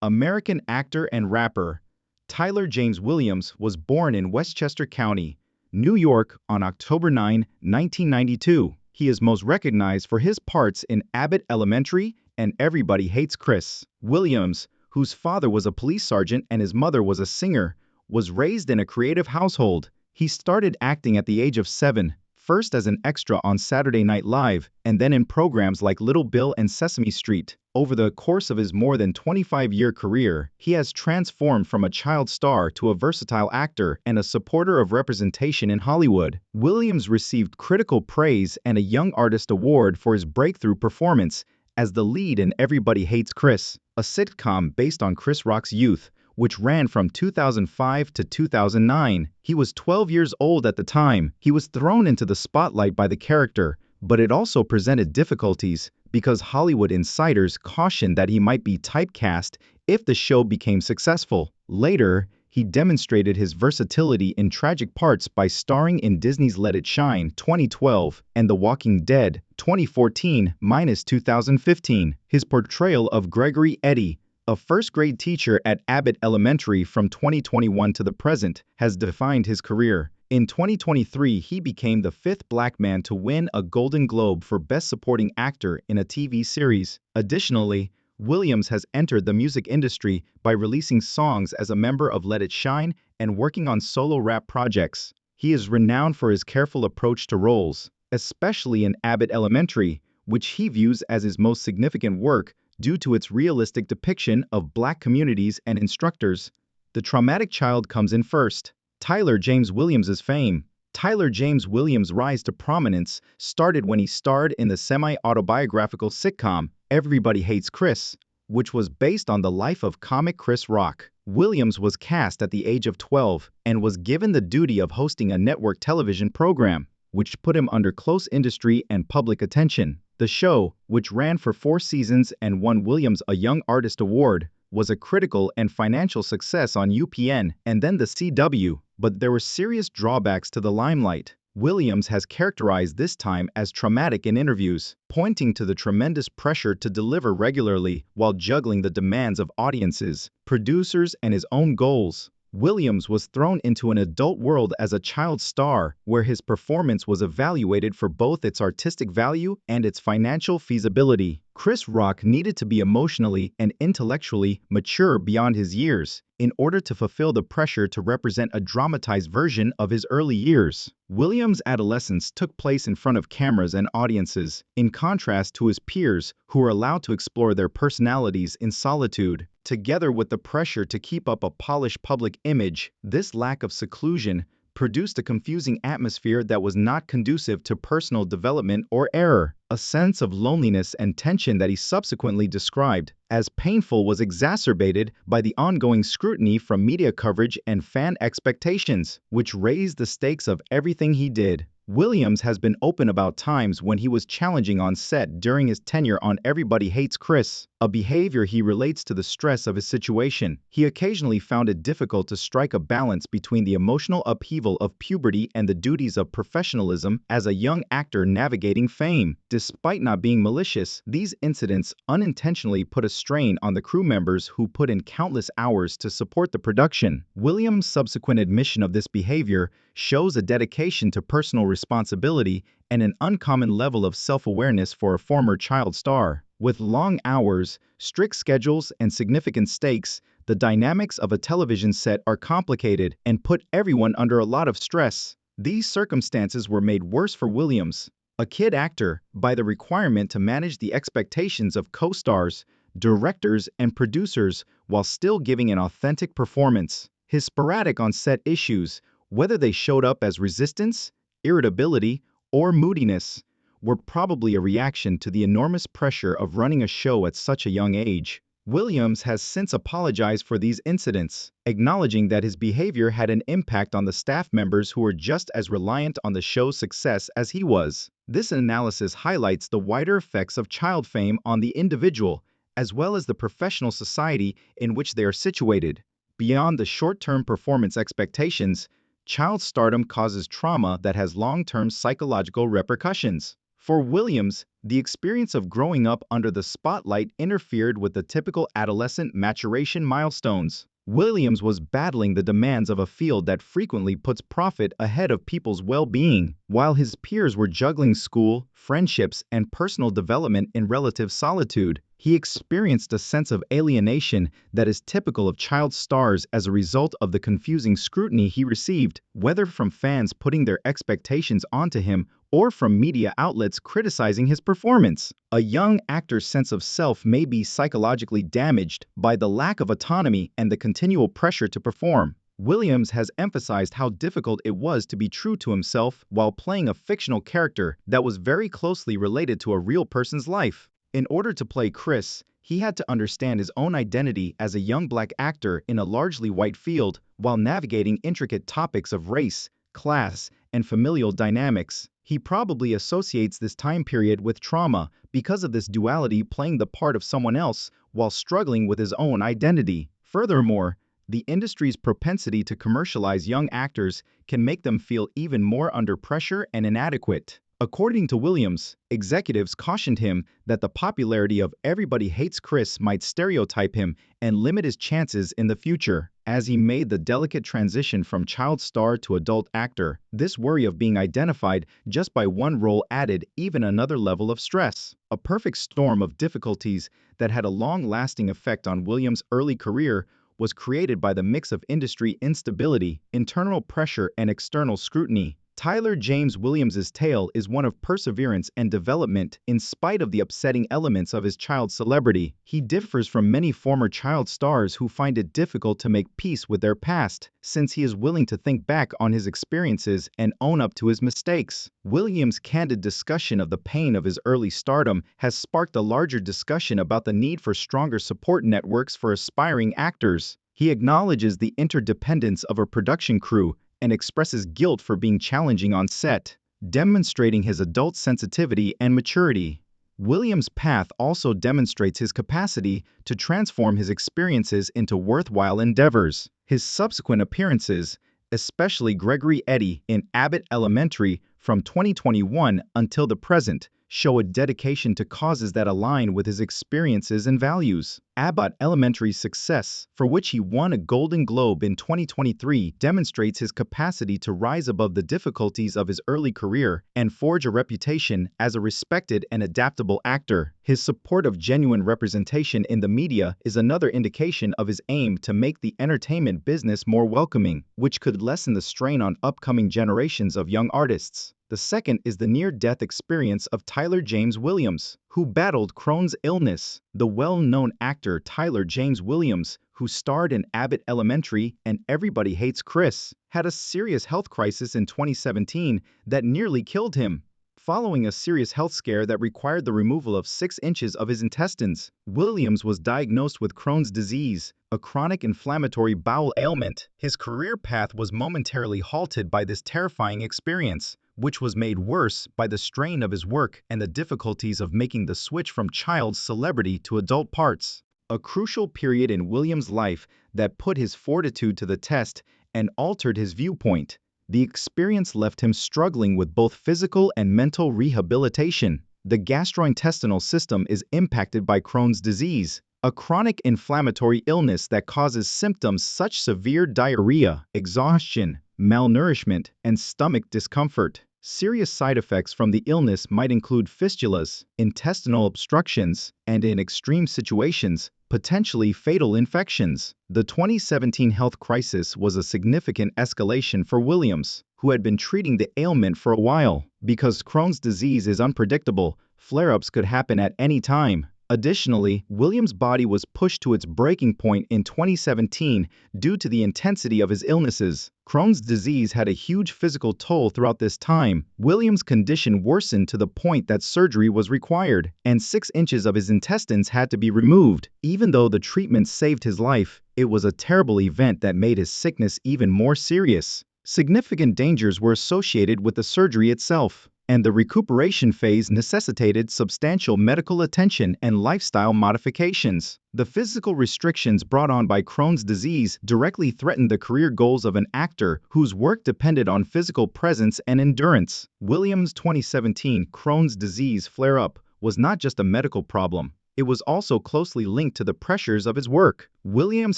American actor and rapper Tyler James Williams was born in Westchester County, New York on October 9, 1992. He is most recognized for his parts in Abbott Elementary and Everybody Hates Chris. Williams, whose father was a police sergeant and his mother was a singer, was raised in a creative household. He started acting at the age of 7, first as an extra on Saturday Night Live, and then in programs like Little Bill and Sesame Street. Over the course of his more than 25-year career, he has transformed from a child star to a versatile actor and a supporter of representation in Hollywood. Williams received critical praise and a Young Artist Award for his breakthrough performance as the lead in Everybody Hates Chris, a sitcom based on Chris Rock's youth, which ran from 2005 to 2009. He was 12 years old at the time. He was thrown into the spotlight by the character, but it also presented difficulties because Hollywood insiders cautioned that he might be typecast if the show became successful. Later, he demonstrated his versatility in tragic parts by starring in Disney's Let It Shine 2012 and The Walking Dead 2014-2015. His portrayal of Gregory Eddy, a first-grade teacher at Abbott Elementary from 2021 to the present, has defined his career. In 2023, he became the 5th Black man to win a Golden Globe for Best Supporting Actor in a TV series. Additionally, Williams has entered the music industry by releasing songs as a member of Let It Shine and working on solo rap projects. He is renowned for his careful approach to roles, especially in Abbott Elementary, which he views as his most significant work due to its realistic depiction of Black communities and instructors. The traumatic child comes in first. Tyler James Williams' fame. Tyler James Williams' rise to prominence started when he starred in the semi-autobiographical sitcom Everybody Hates Chris, which was based on the life of comic Chris Rock. Williams was cast at the age of 12 and was given the duty of hosting a network television program, which put him under close industry and public attention. The show, which ran for 4 seasons and won Williams a Young Artist Award, was a critical and financial success on UPN and then the CW, but there were serious drawbacks to the limelight. Williams has characterized this time as traumatic in interviews, pointing to the tremendous pressure to deliver regularly while juggling the demands of audiences, producers, and his own goals. Williams was thrown into an adult world as a child star, where his performance was evaluated for both its artistic value and its financial feasibility. Chris Rock needed to be emotionally and intellectually mature beyond his years in order to fulfill the pressure to represent a dramatized version of his early years. Williams' adolescence took place in front of cameras and audiences, in contrast to his peers who were allowed to explore their personalities in solitude. Together with the pressure to keep up a polished public image, this lack of seclusion produced a confusing atmosphere that was not conducive to personal development or error. A sense of loneliness and tension that he subsequently described as painful was exacerbated by the ongoing scrutiny from media coverage and fan expectations, which raised the stakes of everything he did. Williams has been open about times when he was challenging on set during his tenure on Everybody Hates Chris, a behavior he relates to the stress of his situation. He occasionally found it difficult to strike a balance between the emotional upheaval of puberty and the duties of professionalism as a young actor navigating fame. Despite not being malicious, these incidents unintentionally put a strain on the crew members who put in countless hours to support the production. Williams' subsequent admission of this behavior shows a dedication to personal responsibility and an uncommon level of self-awareness for a former child star. With long hours, strict schedules, and significant stakes, the dynamics of a television set are complicated and put everyone under a lot of stress. These circumstances were made worse for Williams, a kid actor, by the requirement to manage the expectations of co-stars, directors, and producers while still giving an authentic performance. His sporadic on-set issues, whether they showed up as resistance, irritability, or moodiness, were probably a reaction to the enormous pressure of running a show at such a young age. Williams has since apologized for these incidents, acknowledging that his behavior had an impact on the staff members who were just as reliant on the show's success as he was. This analysis highlights the wider effects of child fame on the individual, as well as the professional society in which they are situated. Beyond the short-term performance expectations, child stardom causes trauma that has long-term psychological repercussions. For Williams, The experience of growing up under the spotlight interfered with the typical adolescent maturation milestones. Williams was battling the demands of a field that frequently puts profit ahead of people's well-being, while his peers were juggling school, friendships, and personal development in relative solitude. He experienced a sense of alienation that is typical of child stars as a result of the confusing scrutiny he received, whether from fans putting their expectations onto him or from media outlets criticizing his performance. A young actor's sense of self may be psychologically damaged by the lack of autonomy and the continual pressure to perform. Williams has emphasized how difficult it was to be true to himself while playing a fictional character that was very closely related to a real person's life. In order to play Chris, he had to understand his own identity as a young black actor in a largely white field while navigating intricate topics of race, class, and familial dynamics. He probably associates this time period with trauma because of this duality, playing the part of someone else while struggling with his own identity. Furthermore, the industry's propensity to commercialize young actors can make them feel even more under pressure and inadequate. According to Williams, executives cautioned him that the popularity of Everybody Hates Chris might stereotype him and limit his chances in the future. As he made the delicate transition from child star to adult actor, this worry of being identified just by one role added even another level of stress. A perfect storm of difficulties that had a long-lasting effect on Williams' early career was created by the mix of industry instability, internal pressure, and external scrutiny. Tyler James Williams's tale is one of perseverance and development in spite of the upsetting elements of his child celebrity. He differs from many former child stars who find it difficult to make peace with their past, since he is willing to think back on his experiences and own up to his mistakes. Williams' candid discussion of the pain of his early stardom has sparked a larger discussion about the need for stronger support networks for aspiring actors. He acknowledges the interdependence of a production crew and expresses guilt for being challenging on set, demonstrating his adult sensitivity and maturity. Williams' path also demonstrates his capacity to transform his experiences into worthwhile endeavors. His subsequent appearances, especially Gregory Eddy in Abbott Elementary from 2021 until the present, show a dedication to causes that align with his experiences and values. Abbott Elementary's success, for which he won a Golden Globe in 2023, demonstrates his capacity to rise above the difficulties of his early career and forge a reputation as a respected and adaptable actor. His support of genuine representation in the media is another indication of his aim to make the entertainment business more welcoming, which could lessen the strain on upcoming generations of young artists. The second is the near-death experience of Tyler James Williams, who battled Crohn's illness. The well-known actor Tyler James Williams, who starred in Abbott Elementary and Everybody Hates Chris, had a serious health crisis in 2017 that nearly killed him. Following a serious health scare that required the removal of 6 inches of his intestines, Williams was diagnosed with Crohn's disease, a chronic inflammatory bowel ailment. His career path was momentarily halted by this terrifying experience, which was made worse by the strain of his work and the difficulties of making the switch from child celebrity to adult parts. A crucial period in Williams' life that put his fortitude to the test and altered his viewpoint. The experience left him struggling with both physical and mental rehabilitation. The gastrointestinal system is impacted by Crohn's disease, a chronic inflammatory illness that causes symptoms such severe diarrhea, exhaustion, malnourishment, and stomach discomfort. Serious side effects from the illness might include fistulas, intestinal obstructions, and in extreme situations, potentially fatal infections. The 2017 health crisis was a significant escalation for Williams, who had been treating the ailment for a while. Because Crohn's disease is unpredictable, flare-ups could happen at any time. Additionally, Williams' body was pushed to its breaking point in 2017 due to the intensity of his illnesses. Crohn's disease had a huge physical toll throughout this time. Williams' condition worsened to the point that surgery was required, and 6 inches of his intestines had to be removed. Even though the treatment saved his life, it was a terrible event that made his sickness even more serious. Significant dangers were associated with the surgery itself, and the recuperation phase necessitated substantial medical attention and lifestyle modifications. The physical restrictions brought on by Crohn's disease directly threatened the career goals of an actor whose work depended on physical presence and endurance. Williams' 2017 Crohn's disease flare-up was not just a medical problem. It was also closely linked to the pressures of his work. Williams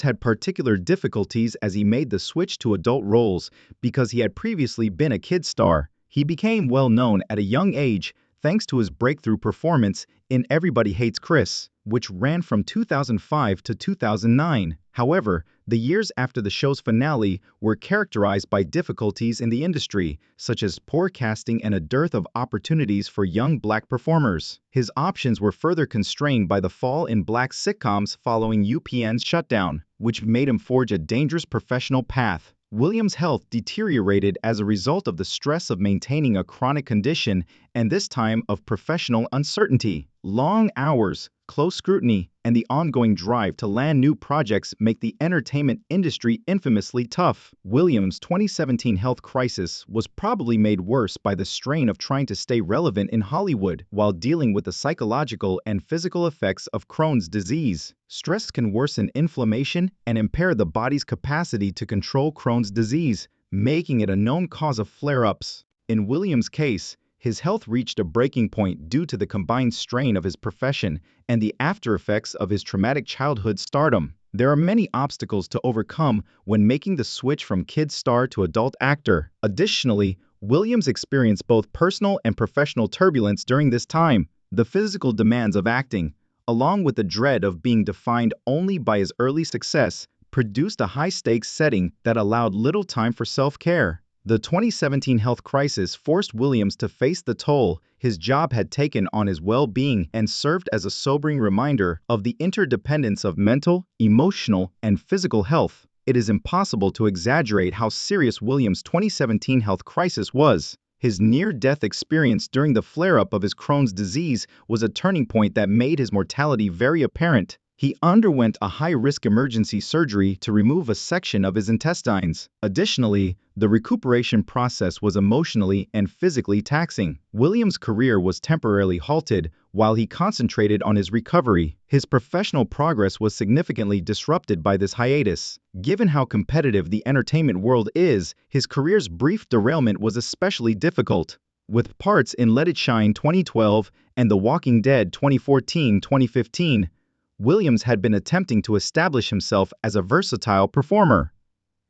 had particular difficulties as he made the switch to adult roles because he had previously been a kid star. He became well known at a young age thanks to his breakthrough performance in Everybody Hates Chris, which ran from 2005 to 2009. However, the years after the show's finale were characterized by difficulties in the industry, such as poor casting and a dearth of opportunities for young black performers. His options were further constrained by the fall in black sitcoms following UPN's shutdown, which made him forge a dangerous professional path. Williams' health deteriorated as a result of the stress of maintaining a chronic condition and this time of professional uncertainty. Long hours, close scrutiny, and the ongoing drive to land new projects make the entertainment industry infamously tough. Williams' 2017 health crisis was probably made worse by the strain of trying to stay relevant in Hollywood while dealing with the psychological and physical effects of Crohn's disease. Stress can worsen inflammation and impair the body's capacity to control Crohn's disease, making it a known cause of flare-ups. In Williams' case, his health reached a breaking point due to the combined strain of his profession and the after-effects of his traumatic childhood stardom. There are many obstacles to overcome when making the switch from kid star to adult actor. Additionally, Williams experienced both personal and professional turbulence during this time. The physical demands of acting, along with the dread of being defined only by his early success, produced a high-stakes setting that allowed little time for self-care. The 2017 health crisis forced Williams to face the toll his job had taken on his well-being and served as a sobering reminder of the interdependence of mental, emotional, and physical health. It is impossible to exaggerate how serious Williams' 2017 health crisis was. His near-death experience during the flare-up of his Crohn's disease was a turning point that made his mortality very apparent. He underwent a high-risk emergency surgery to remove a section of his intestines. Additionally, the recuperation process was emotionally and physically taxing. Williams' career was temporarily halted while he concentrated on his recovery. His professional progress was significantly disrupted by this hiatus. Given how competitive the entertainment world is, his career's brief derailment was especially difficult. With parts in Let It Shine 2012 and The Walking Dead 2014-2015, Williams had been attempting to establish himself as a versatile performer.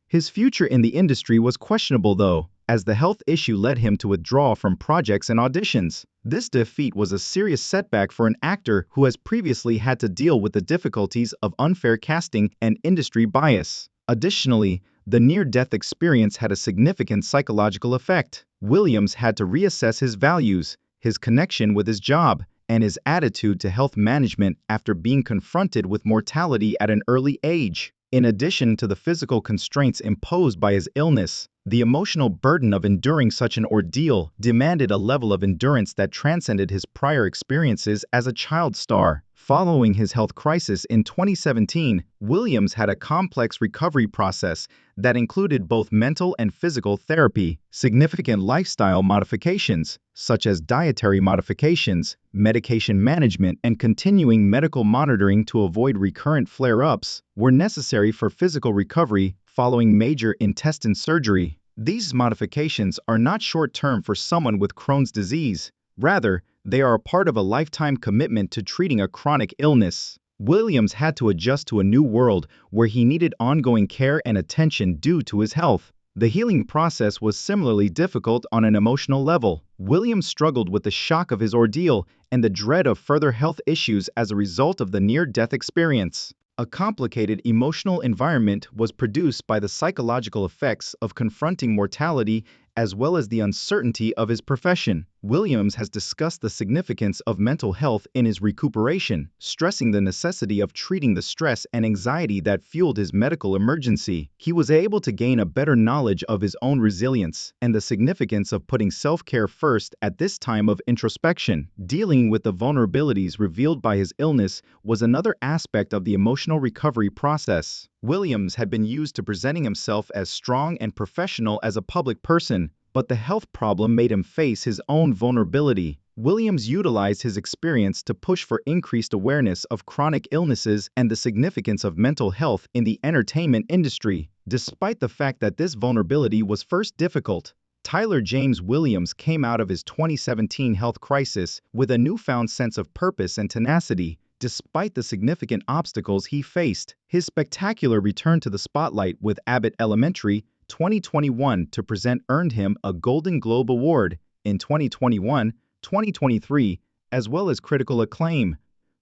His future in the industry was questionable though, as the health issue led him to withdraw from projects and auditions. This defeat was a serious setback for an actor who has previously had to deal with the difficulties of unfair casting and industry bias. Additionally, the near-death experience had a significant psychological effect. Williams had to reassess his values, his connection with his job, and his attitude to health management after being confronted with mortality at an early age. In addition to the physical constraints imposed by his illness, the emotional burden of enduring such an ordeal demanded a level of endurance that transcended his prior experiences as a child star. Following his health crisis in 2017, Williams had a complex recovery process that included both mental and physical therapy, significant lifestyle modifications, such as dietary modifications, medication management, and continuing medical monitoring to avoid recurrent flare-ups, were necessary for physical recovery following major intestine surgery. These modifications are not short-term for someone with Crohn's disease. Rather, they are a part of a lifetime commitment to treating a chronic illness. Williams had to adjust to a new world where he needed ongoing care and attention due to his health. The healing process was similarly difficult on an emotional level. Williams struggled with the shock of his ordeal and the dread of further health issues as a result of the near-death experience. A complicated emotional environment was produced by the psychological effects of confronting mortality as well as the uncertainty of his profession. Williams has discussed the significance of mental health in his recuperation, stressing the necessity of treating the stress and anxiety that fueled his medical emergency. He was able to gain a better knowledge of his own resilience and the significance of putting self-care first at this time of introspection. Dealing with the vulnerabilities revealed by his illness was another aspect of the emotional recovery process. Williams had been used to presenting himself as strong and professional as a public person, but the health problem made him face his own vulnerability. Williams utilized his experience to push for increased awareness of chronic illnesses and the significance of mental health in the entertainment industry. Despite the fact that this vulnerability was first difficult, Tyler James Williams came out of his 2017 health crisis with a newfound sense of purpose and tenacity. Despite the significant obstacles he faced, his spectacular return to the spotlight with Abbott Elementary 2021 to present earned him a Golden Globe Award in 2021, 2023, as well as critical acclaim.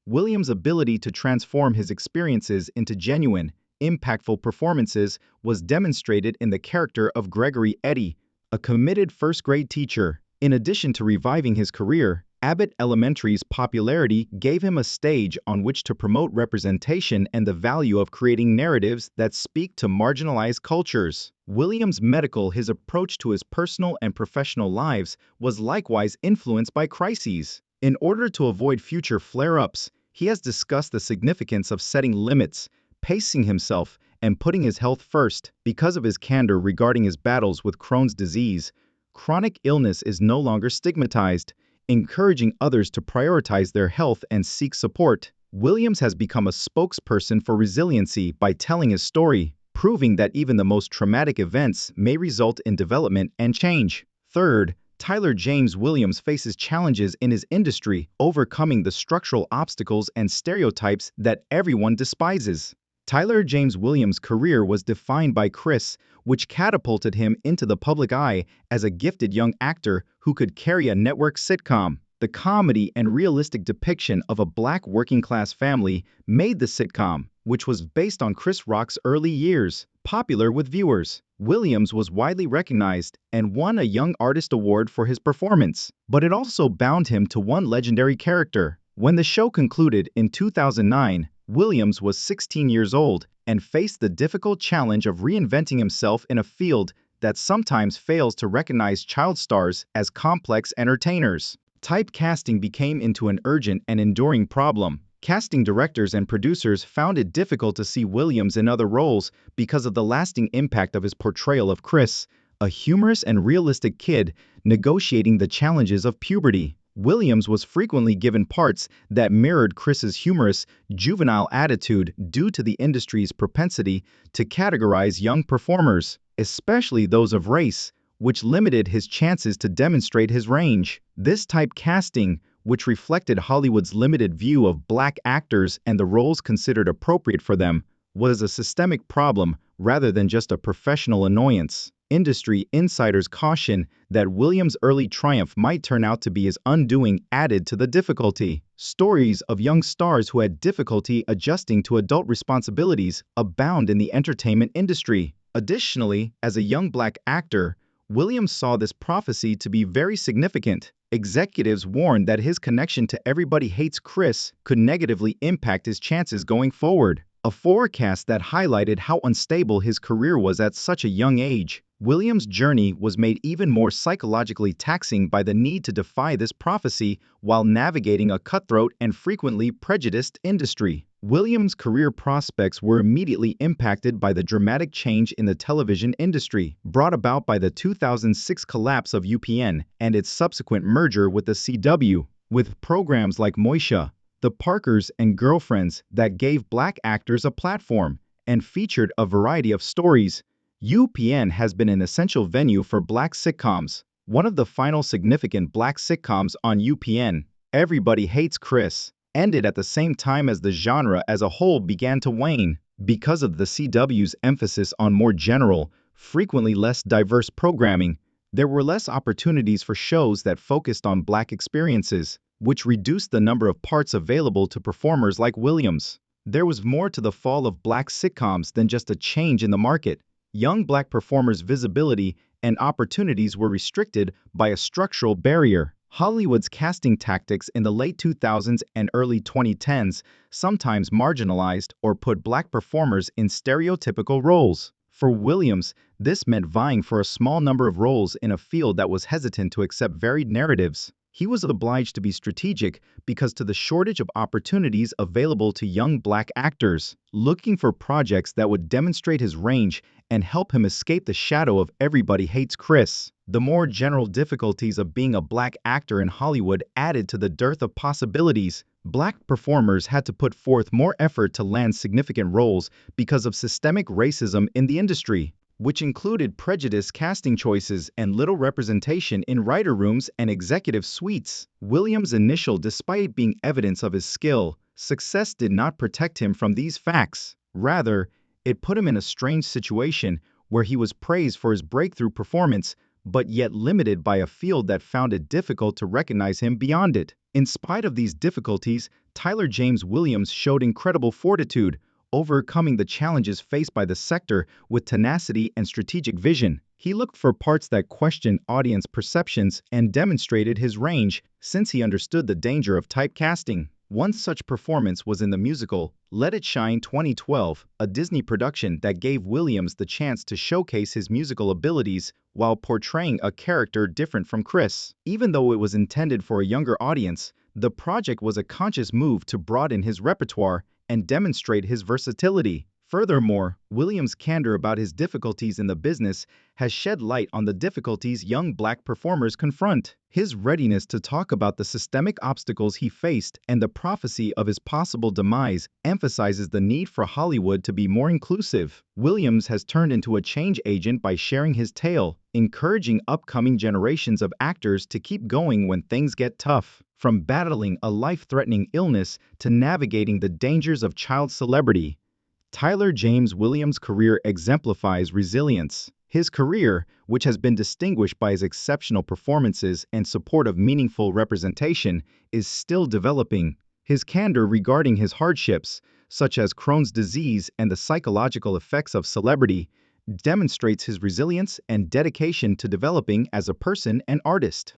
Williams' ability to transform his experiences into genuine, impactful performances was demonstrated in the character of Gregory Eddy, a committed first-grade teacher. In addition to reviving his career, Abbott Elementary's popularity gave him a stage on which to promote representation and the value of creating narratives that speak to marginalized cultures. Williams' his approach to his personal and professional lives was likewise influenced by crises. In order to avoid future flare-ups, he has discussed the significance of setting limits, pacing himself, and putting his health first. Because of his candor regarding his battles with Crohn's disease, chronic illness is no longer stigmatized, encouraging others to prioritize their health and seek support. Williams has become a spokesperson for resiliency by telling his story, proving that even the most traumatic events may result in development and change. Third, Tyler James Williams faces challenges in his industry, overcoming the structural obstacles and stereotypes that everyone despises. Tyler James Williams' career was defined by Chris, which catapulted him into the public eye as a gifted young actor who could carry a network sitcom. The comedy and realistic depiction of a black working-class family made the sitcom, which was based on Chris Rock's early years, popular with viewers. Williams was widely recognized and won a Young Artist Award for his performance, but it also bound him to one legendary character. When the show concluded in 2009, Williams was 16 years old and faced the difficult challenge of reinventing himself in a field that sometimes fails to recognize child stars as complex entertainers. Typecasting became into an urgent and enduring problem. Casting directors and producers found it difficult to see Williams in other roles because of the lasting impact of his portrayal of Chris, a humorous and realistic kid negotiating the challenges of puberty. Williams was frequently given parts that mirrored Chris's humorous, juvenile attitude due to the industry's propensity to categorize young performers, especially those of race, which limited his chances to demonstrate his range. This type casting, which reflected Hollywood's limited view of black actors and the roles considered appropriate for them, was a systemic problem rather than just a professional annoyance. Industry insiders caution that Williams' early triumph might turn out to be his undoing added to the difficulty. Stories of young stars who had difficulty adjusting to adult responsibilities abound in the entertainment industry. Additionally, as a young black actor, Williams saw this prophecy to be very significant. Executives warned that his connection to Everybody Hates Chris could negatively impact his chances going forward, a forecast that highlighted how unstable his career was at such a young age. Williams' journey was made even more psychologically taxing by the need to defy this prophecy while navigating a cutthroat and frequently prejudiced industry. Williams' career prospects were immediately impacted by the dramatic change in the television industry, brought about by the 2006 collapse of UPN and its subsequent merger with the CW. With programs like Moesha, The Parkers, and Girlfriends that gave black actors a platform and featured a variety of stories, UPN has been an essential venue for black sitcoms. One of the final significant black sitcoms on UPN, Everybody Hates Chris, ended at the same time as the genre as a whole began to wane. Because of the CW's emphasis on more general, frequently less diverse programming, there were less opportunities for shows that focused on black experiences, which reduced the number of parts available to performers like Williams. There was more to the fall of black sitcoms than just a change in the market. Young black performers' visibility and opportunities were restricted by a structural barrier. Hollywood's casting tactics in the late 2000s and early 2010s sometimes marginalized or put black performers in stereotypical roles. For Williams, this meant vying for a small number of roles in a field that was hesitant to accept varied narratives. He was obliged to be strategic because of the shortage of opportunities available to young black actors, looking for projects that would demonstrate his range and help him escape the shadow of Everybody Hates Chris. The more general difficulties of being a black actor in Hollywood added to the dearth of possibilities. Black performers had to put forth more effort to land significant roles because of systemic racism in the industry. which included prejudiced casting choices and little representation in writer rooms and executive suites. Williams' initial, despite being evidence of his skill, success did not protect him from these facts. Rather, it put him in a strange situation where he was praised for his breakthrough performance, but yet limited by a field that found it difficult to recognize him beyond it. In spite of these difficulties, Tyler James Williams showed incredible fortitude, overcoming the challenges faced by the sector with tenacity and strategic vision. He looked for parts that questioned audience perceptions and demonstrated his range, since he understood the danger of typecasting. One such performance was in the musical Let It Shine 2012, a Disney production that gave Williams the chance to showcase his musical abilities while portraying a character different from Chris. Even though it was intended for a younger audience, the project was a conscious move to broaden his repertoire and demonstrate his versatility. Furthermore, Williams' candor about his difficulties in the business has shed light on the difficulties young Black performers confront. His readiness to talk about the systemic obstacles he faced and the prophecy of his possible demise emphasizes the need for Hollywood to be more inclusive. Williams has turned into a change agent by sharing his tale, encouraging upcoming generations of actors to keep going when things get tough. From battling a life-threatening illness to navigating the dangers of child celebrity, Tyler James Williams' career exemplifies resilience. His career, which has been distinguished by his exceptional performances and support of meaningful representation, is still developing. His candor regarding his hardships, such as Crohn's disease and the psychological effects of celebrity, demonstrates his resilience and dedication to developing as a person and artist.